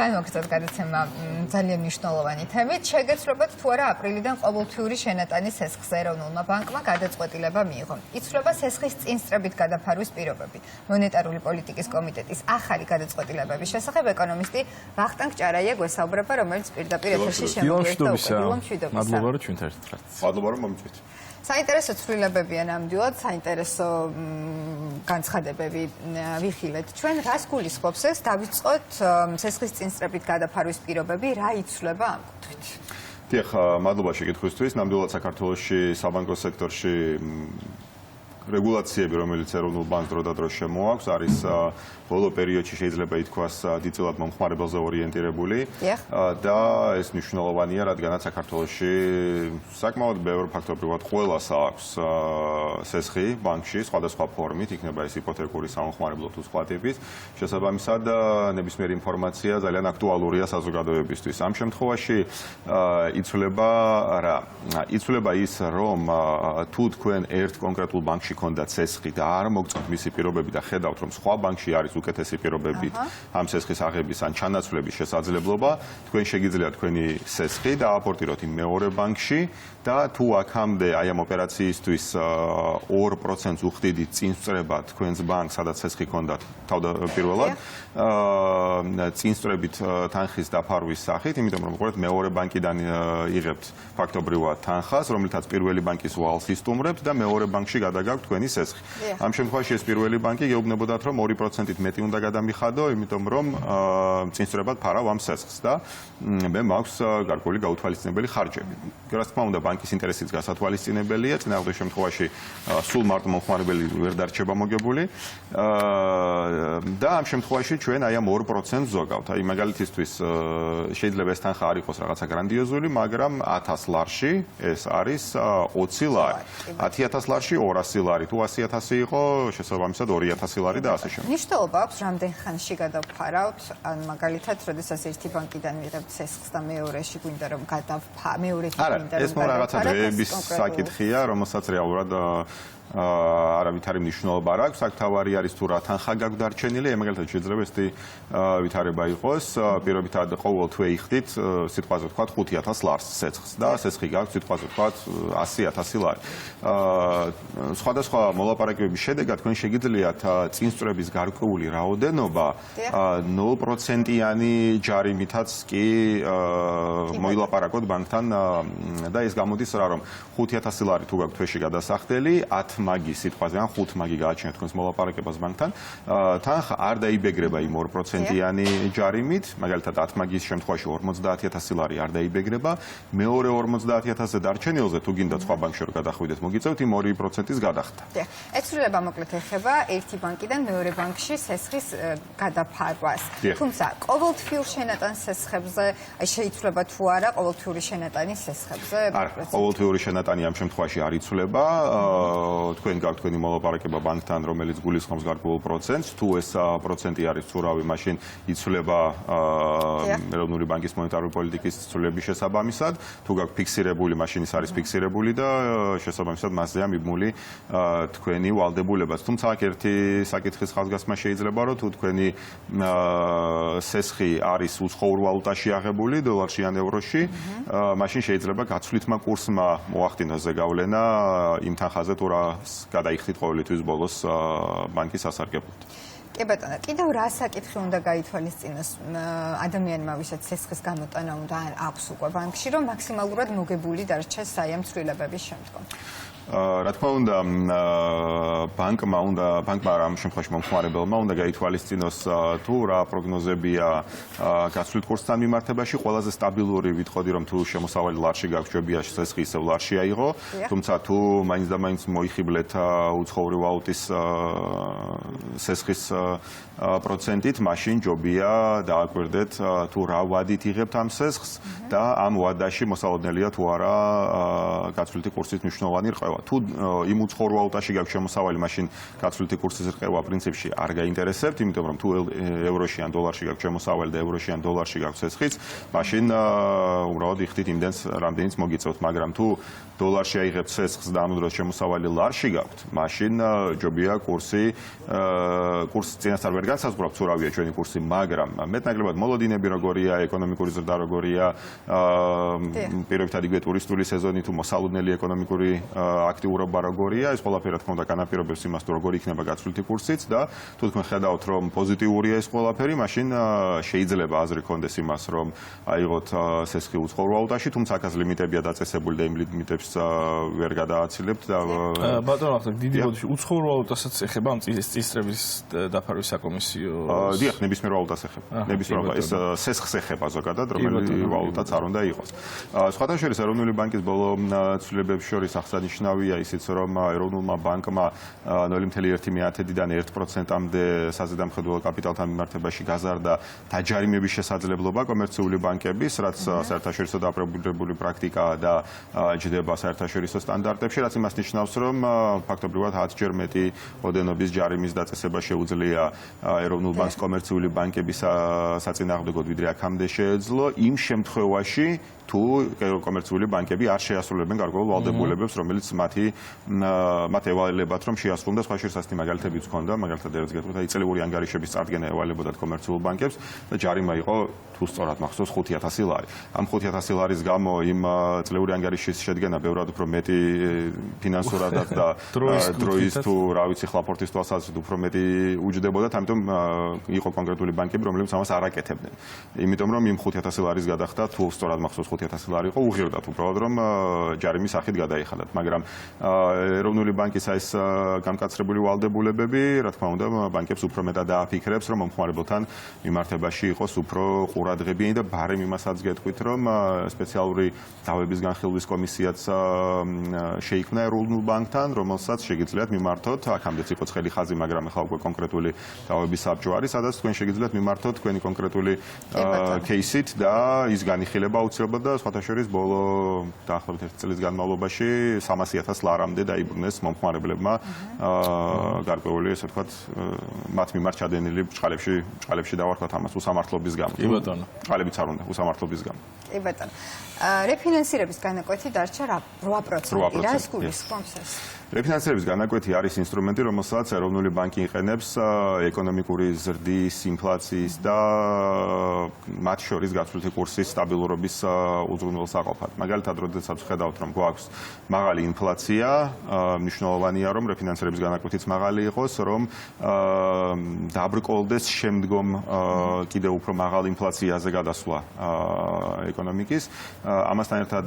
გამოგწევთ გადაცემა ძალიან მნიშვნელოვანი თემით. შეგეცნობათ თუ არა აპრილიდან ყოველთვიური შენატანის სესხზე ეროვნულმა ბანკმა გადაწყვეტილება მიიღო. იცვლება სესხის წინსწრებით გადაფარვის პირობები. მონეტარული პოლიტიკის კომიტეტის ახალი გადაწყვეტილებების შესახებ ეკონომისტი ვახტანგ ჭარაია გვესაუბრება, რომელიც პირდაპირ ეთერში შემოგვიერთდა. მადლობა რომ ჩვენთან ერთად ხართ. მადლობა რომ მომწვით. საინტერესო ცვლილებებია ნამდვილად, საინტერესო განცხადებები ვიხილეთ. ჩვენ რას გულისხმობს ეს? დავიწყოთ სესხის წინსწრებით გადაფარვის პირობები, რა იცვლება ამ კუთხით? დიახ, მადლობა შეკითხვისთვის. ნამდვილად საქართველოში საბანკო სექტორში რეგულაციები, რომელიც ეროვნულ ბანკს დრო და დრო შემოაქვს, არის ბოლო პერიოდში შეიძლება ითქვას დიდწილად მომხმარებელზე ორიენტირებული და ეს მნიშვნელოვანია, რადგანაც საქართველოში საკმაოდ ბევრ ფაქტობრივად ყველას აქვს სესხი ბანკში სხვადასხვა ფორმით, იქნება ეს იპოთეკური, სამომხმარებლო თუ სხვა ტიპის. შესაბამისად, ნებისმიერი ინფორმაცია ძალიან აქტუალურია საზოგადოებისთვის. ამ შემთხვევაში იცვლება რა? იცვლება ის, რომ თუ თქვენ ერთ კონკრეტულ ბანკში ქონდათ სესხი და არ მოგწონთ მისი პირობები და ხედავთ, რომ სხვა ბანკში არის უკეთესი პირობებით ამ სესხის აღების ან ჩანაცვლების შესაძლებლობა, თქვენ შეგიძლიათ თქვენი სესხი დააპორტიროთ იმ მეორე ბანკში და თუ აქამდე აი ამ ოპერაციისთვის 2% უხდიდით წინსწრება თქვენს ბანკს, სადაც სესხი ქონდათ თავდაპირველად, წინსწრებით თანხის დაფარვის სახით, იმიტომ რომ უყურეთ მეორე ბანკიდან იღებთ ფაქტობრივად თანხას, რომლითაც პირველი ბანკის ვალს ისტუმრებთ და მეორე ბანკში გადაგაქვთ თქვენი სესხი. ამ შემთხვევაში ეს პირველი ბანკი გეუბნებოდათ, რომ 2%-ით მეტი უნდა გადამიხადო, იმიტომ რომ წინსწრებად ფარავ ამ სესხს და მე მაქვს გარკვეული გაუთვალისწინებელი ხარჯები. რა თქმა უნდა, ბანკის ინტერესიც გასათვალისწინებელია, წინააღმდეგ შემთხვევაში სულ მარტო მომხმარებელი ვერ დარჩება მოგებული და ამ შემთხვევაში ჩვენ აი ამ 2% ზოგავთ. აი მაგალითისთვის შეიძლება ეს თანხა არ იყოს რაღაცა გრანდიოზული, მაგრამ 1000 ლარში ეს არის 20 ლარი. 10000 ლარში 200 ლარი, თუ 100000 იყო, შესაბამისად 2000 ლარი და ასე შემდეგ. მნიშვნელობა აქვს რამდენ ხანში გადავფარავთ, ან მაგალითად, როდესაც ერთი ბანკიდან ვიღებთ სესხს და მეორეში გვინდა რომ მეორეთი გვინდა რომ ეს რაღაცა დღეების საკითხია, რომელსაც რეალურად არავით არის მნიშვნელობა არ აქვს. აქ თავარი არის თუ რა თანხა გაქვთ დარჩენილი, მაგალითად შეიძლება ესეთი ვითარება იყოს, პირობითად ყოველ თვე იხდით, სიტყვაზე ვთქვათ 5000 ლარს სესხს და სესხი გაქვთ სიტყვაზე ვთქვათ 100000 ლარი. სხვადასხვა მოლაპარაკებების შედეგად თქვენ შეგიძლიათ წინსწრების გარკვეული რაოდენობა 0%-იანი ჯარიმითაც კი მოილაპარაკოთ ბანკთან და ეს გამოდის რა, რომ 5000 ლარი თუ გაქვთ თვეში გადასახდელი, 10 მაგი სიტყვაზე ან 5 მაგი გააჩნიათ თქვენს მოლაპარაკებას ბანკთან, თანხა არ დაიბეგრება იმ 2%-იანი ჯარიმით, მაგალითად 10 მაგის შემთხვევაში 50000 ლარი არ დაიბეგრება, მეორე 50000-ზე დარჩენილზე თუ გინდა სხვა ბანკში რომ გადახვიდეთ, მოგიწევთ იმ 2%-ის გადახდა. ეს ცვლილება მოკლედ ეხება ერთი ბანკიდან მეორე ბანკში სესხის გადაფარვას. თუმცა ყოველთვიურ შენატან სესხებზე შეიცვლება თუ არა ყოველთვიური შენატანის სესხებზე? ყოველთვიური შენატანი ამ შემთხვევაში არ იცვლება. თქვენ გაქვთ თქვენი მოლაპარაკება ბანკთან, რომელიც გულისხმობს გარკვეულ პროცენტს, თუ ეს პროცენტი არის ცურავი, მაშინ იცვლება ეროვნული ბანკის მონეტარული პოლიტიკის ცვლილების შესაბამისად, თუ გაქვთ ფიქსირებული, მაშინ ის არის ფიქსირებული და შესაბამისად მასზეა მიბმული თქვენი ვალდებულებაც. თუმცა აქ ერთი საკითხის ხაზგასმა შეიძლება, რომ თუ თქვენი სესხი არის უცხოურ ვალუტაში აღებული, დოლარში ან ევროში, მაშინ შეიძლება გაცვლითმა კურსმა მოახდინოს ზეგავლენა იმ თანხაზე თუ რა გადაიხდით ყოველთვის ბოლოს ბანკის სასარგებლოდ. კი ბატონო, კიდევ რა საკითხი უნდა გაითვალისწინოს ადამიანმა, ვისაც სესხის გამოტანა უნდა აქვს უკვე ბანკში, რომ მაქსიმალურად მოგებული დარჩეს აი ამ ცვლილებების შემდგომ? რა თქმა უნდა, ბანკმა ამ შემთხვევაში მომხმარებელმა უნდა გაითვალისწინოს თუ რა პროგნოზებია გაცვლით კურსთან მიმართებაში. ყველაზე სტაბილური ვიტყოდი, რომ თუ შემოსავალი ლარში გაგვჭებია, სესხი ისევ ლარში აიღო, თუმცა თუ მაინც და მაინც მოიხიბლეთ უცხოური ვალუტის სესხის პროცენტით, მაშინ ჯობია დააკვირდეთ თუ რა ვადით იღებთ ამ სესხს და ამ ვადაში მოსალოდნელია თუ არა გაცვლითი კურსის მნიშვნელოვანი რყევა. თუ იმ უცხოურ ვალუტაში გაქვთ შემოსავალი, მაშინ გაცვლითი კურსის რყევა პრინციპში არ გაინტერესებთ, იმიტომ რომ თუ ევროში ან დოლარში გაქვთ შემოსავალი და ევროში ან დოლარში გაქვთ სესხიც, მაშინ უბრალოდ იხდით იმდენს, რამდენიც მოგიწევთ, მაგრამ თუ დოლარში აიღებთ სესხს და ამ დროს შემოსავალი ლარში გაქვთ, მაშინ ჯობია კურსს წინასწარ ვერ განსაზღვრავთ, თუ რავია ჩვენი კურსი, მაგრამ მეტნაკლებად მოლოდინები როგორია, ეკონომიკური ზრდა როგორია, პირობითად იგივე ტურისტული სეზონი თუ მოსალოდნელი ეკონომიკური აქტიურობა როგორია, ეს ყველაფერი რა თქმა უნდა განაპირობებს იმას, თუ როგორი იქნება გაცვლითი კურსიც და თუ თქვენ ხედავთ, რომ პოზიტიურია ეს ყველაფერი, მაშინ შეიძლება აზრი გქონდეს იმას, რომ აიღოთ სესხი უცხოურ ვალუტაში, თუმცა აქაც ლიმიტებია დაწესებული და იმ ლიმიტებს ვერ გადააცილებთ და ბატონო, ახლა დიდი ბოდიში უცხოურ ვალუტასაც ეხება ამ წინსწრების დაფარვის საკომისიო. დიახ, ნებისმიერ ვალუტას ეხება. ნებისმიერ ეს სესხს ეხება ზოგადად, რომელი ვალუტაც არ უნდა იყოს. სხვათა შორის ეროვნული ბანკის ბოლო ცვლილებებს შორის აღსანიშნავია ისიც, რომ ეროვნულმა ბანკმა 0.1%-დან 1%-მდე საზედამხედველო კაპიტალთან მიმართებაში გაზარდა დაჯარიმების შესაძლებლობა კომერციული ბანკების, რაც საერთაშორისო დაპრობირებული პრაქტიკაა და ჯდება საერთაშორისო სტანდარტებში, რაც იმას ნიშნავს, რომ ფაქტობრივად 10-ჯერ მეტი ოდენობის ჯარიმის დაწესება შეუძლია ეროვნულ ბანკს კომერციული ბანკების საწინააღმდეგოდ, ვიდრე აქამდე შეეძლო, იმ შემთხვევაში, თუ კომერციული ბანკები არ შეასრულებენ გარკვეულ ვალდებულებებს, რომელიც მათ ევალებათ, რომ შეასრულონ და სხვა შესასწრაფი მაგალითებიც ჰქონდა, მაგალითად ერთ გეტყვით, აი წელიური ანგარიშების წარდგენა ევალებოდათ კომერციულ ბანკებს და ჯარიმა იყო თუ სწორად მახსოვს 5,000 ლარი. ამ 5,000 ლარის გამო იმ წლიური ანგარიშის შედგენა ბევრად უფრო მეტი ფინანსურადაც და დროის თუ რა ვიცი ხლაპორტის თვალსაზრისით უფრო მეტი უჯდებოდა, ამიტომ იყო კონკრეტული ბანკები, რომლებიც ამას არ აკეთებდნენ. იმიტომ რომ იმ 5,000 ლარის გადახდა თუ სწორად მახსოვს 5,000 ლარი იყო, უღირდათ უბრალოდ რომ ჯარიმის სახით გადაიხადათ, მაგრამ ეროვნული ბანკის ეს გამკაცრებული ვალდებულებები, რა თქმა უნდა, ბანკებს უფრო მეტად დააფიქრებს, რომ მომხმარებელთან მიმართებაში იყოს უფრო ყურადღებიანი და ბარემ იმასაც გეტყვით, რომ სპეციალური დავების განხილვის კომისიაც შეიქმნა ეროვნულ ბანკთან, რომელსაც შეგიძლიათ მიმართოთ, აქამდეც იყო ცხელი ხაზი, მაგრამ ახლა უკვე კონკრეტული დავების საბჭო არის, სადაც თქვენ შეგიძლიათ მიმართოთ თქვენი კონკრეტული кейსით და ის განიხილება აუცილებლად და სხვათა შორის ბოლო დაახლოებით 1 წლის განმავლობაში 300,000 ლარამდე დაიბრუნეს მომხმარებლებმა გარკვეული, ესე ვთქვათ, მათ მიმართ ჩადენილი ბრჭყალებში დავარქვათ ამას უსამართლობის გამო. კი ბატონო. ბრჭყალებიც არ უნდა უსამართლობის გამო. კი ბატონო. რეფინანსირების განაკვეთი დარჩა 8%. რა ეს გულისხმობს ეს? რეფინანსირების განაკვეთი არის ინსტრუმენტი, რომელსაც ეროვნული ბანკი იყენებს ეკონომიკური ზრდის, ინფლაციის და მათ შორის გაცვლითი კურსის სტაბილურობის უზრუნველსაყოფად. მაგალითად, როდესაც ხედავთ, რომ გვაქვს მაღალი ინფლაცია, მნიშვნელოვანია, რომ რეფინანსირების განაკვეთიც მაღალი იყოს, რომ დაბრკოლდეს შემდგომ კიდევ უფრო მაღალ ინფლაციაზე გადასვლა ეკონომიკის. ამასთან ერთად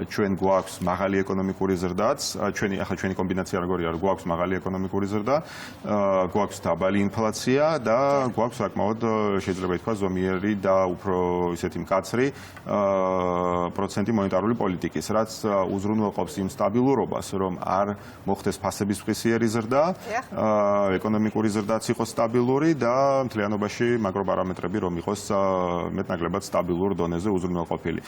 ჩვენ გვაქვს მაღალი ეკონომიკური ზრდაც, ჩვენი კომბინაცია როგორია, რომ გვაქვს მაღალი ეკონომიკური ზრდა, გვაქვს დაბალი ინფლაცია და გვაქვს საკმაოდ შეიძლება ითქვას ზომიერი და უფრო ისეთი მკაცრი პროცენტი მონეტარული პოლიტიკის, რაც უზრუნველყოფს იმ სტაბილურობას, რომ არ მოხდეს ფასების მყისიერი ზრდა, ეკონომიკური ზრდაც იყოს სტაბილური და მთლიანობაში მაკროპარამეტრები რომ იყოს მეტნაკლებად სტაბილურ დონეზე უზრუნველყოფილი.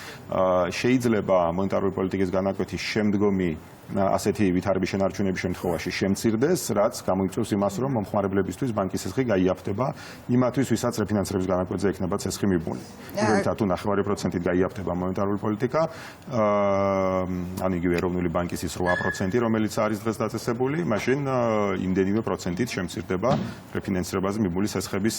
შეიძლება მონეტარული პოლიტიკის განაკვეთის შემდგომი ასეთი ვითარების შენარჩუნების შემთხვევაში შემცირდეს, რაც გამოიწვევს იმას, რომ მომხმარებლებისთვის ბანკის სესხი გაიაფთება იმათვის, ვისაც რეფინანსირების განაკვეთზე ექნება სესხი მიბმული. პირობითად თუ 9% გაიაფთება მონეტარული პოლიტიკა, ანუ იგივე ეროვნული ბანკის ის 8%, რომელიც არის დღეს დაწესებული, მაშინ იმდენივე პროცენტით შემცირდება რეფინანსირებაზე მიბმული სესხების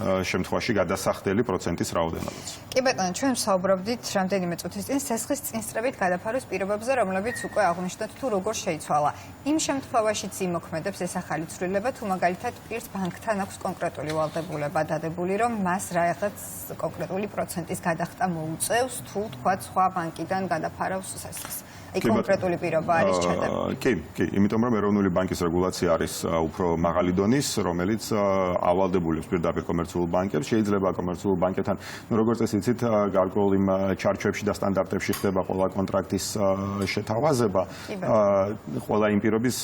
შემთხვევაში გადასახდელი პროცენტის რაოდენობაც. კი ბატონო, ჩვენ ვსაუბრობდით რამდენიმე წუთის წინ სესხის წინსწრებით გადაფარვის პირობებზე, რომლებიც უკვე აღვნიშნეთ თუ როგორ შეიცვალა. იმ შემთხვევაშიც იმოქმედებს ეს ახალი ცვლილება, თუ მაგალითად პირს ბანკთან აქვს კონკრეტული ვალდებულება დადებული, რომ მას რაღაც კონკრეტული პროცენტის გადახდა მოუწევს, თუ თქვა სხვა ბანკიდან გადაფარავს სესხს. აი კონკრეტული პირობა არის ჩადებული. კი, იმიტომ რომ ეროვნული ბანკის რეგულაცია არის უფრო მაღალი დონის, რომელიც ავალდებულებს პირდაპირ კომერციულ ბანკებს. შეიძლება კომერციულ ბანკებთან, როგორც წესი იცით, გარკვეულ იმ ჩარჩოებში და სტანდარტებში ხდება ყველა კონტრაქტის შეთავაზება. ყველა იმ პირობის,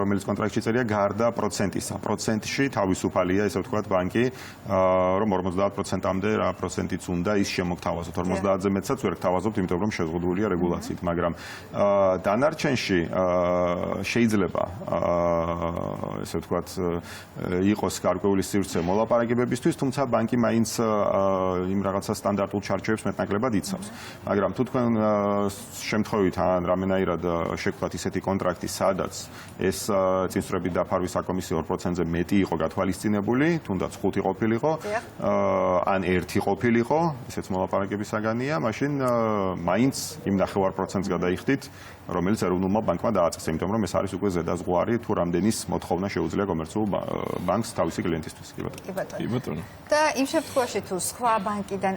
რომელიც კონტრაქტში წერია, გარდა პროცენტისა. პროცენტში თავისუფალია, ესე ვთქვათ, ბანკი, რომ 50%-მდე რა პროცენტიც უნდა ის შემოგთავაზოთ. 50-ზე მეტსაც ვერ გთავაზობთ, იმიტომ რომ შეზღუდულია რეგულაციით, მაგრამ დანარჩენში შეიძლება ესე ვთქვათ იყოს გარკვეული სივრცე მოლაპარაკებებისთვის ბანკისთვის, თუმცა ბანკი მაინც იმ რაღაცა სტანდარტულ ჩარჩოებს მეტნაკლებად იცავს. მაგრამ თუ თქვენ შემთხვევით ან რამენაირად შეგხვდათ ისეთი კონტრაქტი, სადაც ეს წინსწრებით დაფარვის საკომისიო 2%-ზე მეტი იყო გათვალისწინებული, თუნდაც 5 ყოფილიყო, ან 1 ყოფილიყო, ესეც მოლაპარაკების საგანია, მაშინ მაინც იმ 9% გადაიხდით, რომელიც ეროვნულმა ბანკმა დააწესა, იმიტომ რომ ეს არის უკვე ზედაზღვარი თუ რამდენის მოთხოვნა შეუძლია კომერციულ ბანკს თავისი კლიენტისთვის. კი ბატონო. და იმ შემთხვევაში თუ სხვა ბანკიდან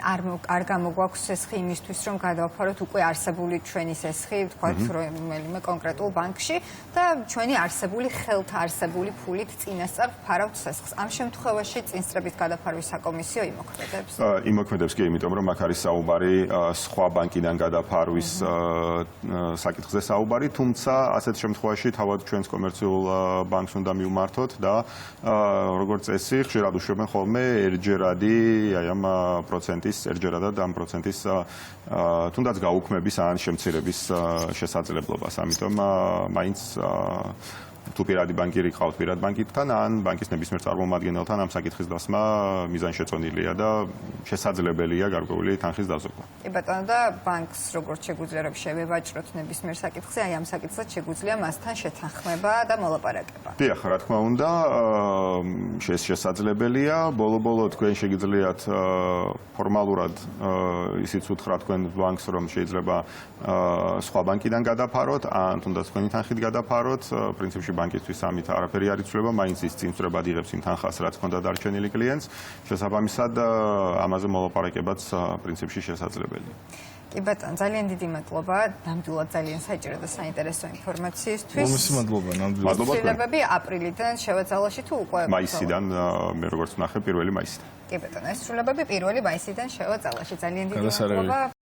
არ გამოგვაქვს სესხი იმისთვის, რომ გადავაფაროთ უკვე არსებული ჩვენი სესხი, თქვათ რომელიმე კონკრეტულ ბანკში და ჩვენი არსებული ხელთ არსებული ფულით წინასწარ ფარავთ სესხს. ამ შემთხვევაში წინსწრებით გადაფარვის საკომისიო იმოქმედებს. იმოქმედებს კი, იმიტომ რომ აქ არის საუბარი სხვა ბანკიდან გადაფარვის საკითხზე საუბარი, თუმცა ასეთ შემთხვევაში თავად ჩვენს კომერციულ ბანკს უნდა მივმართოთ და როგორც წესი, ხშირად უშვებენ ხოლმე ერთჯერადი აი ამ პროცენტის, ერთჯერადად ამ პროცენტის თუნდაც გაუქმების ან შემცირების შესაძლებლობას. ამიტომ მაინც თუ პირადი ბანკირი ყავთ პირად ბანკთან ან ბანკის ნებისმიერ წარმომადგენელთან ამ საკითხის დასმა მიზანშეწონილია და შესაძლებელია გარკვეული თანხის დაზოგვა. კი ბატონო და ბანკს როგორც შეგვიძლია რომ შევევაჭროთ ნებისმიერ საკითხზე, აი ამ საკითხზე შეგვიძლია მასთან შეთანხმება და მოლაპარაკება. დიახ, რა თქმა უნდა, შესაძლებელია. ბოლო-ბოლო თქვენ შეგიძლიათ ფორმალურად ისიც უთხრათ თქვენ ბანკს, რომ შეიძლება სხვა ბანკიდან გადაფაროთ, ან თუნდაც თქვენი თანხით გადაფაროთ, პრინციპში ბანკისთვის ამით არაფერი არ იცვლება, მაინც ის წინსწრებად იღებს იმ თანხას, რაც ჰქონდა დარჩენილი კლიენტს. შესაბამისად, ამაზე მოლაპარაკებაც პრინციპში შესაძლებელია. კი ბატონო, ძალიან დიდი მადლობა, ნამდვილად ძალიან საჭირო და საინტერესო ინფორმაციისთვის. მომისი მადლობა, ნამდვილად. ცვლილებები აპრილიდან შევეცვალოში თუ უკვე მაისიდან, მე როგორც ვნახე, 1 მაისიდან. კი ბატონო, ეს ცვლილებები 1 მაისიდან შევეცვალოში. ძალიან დიდი გადასარევი. მადლობა.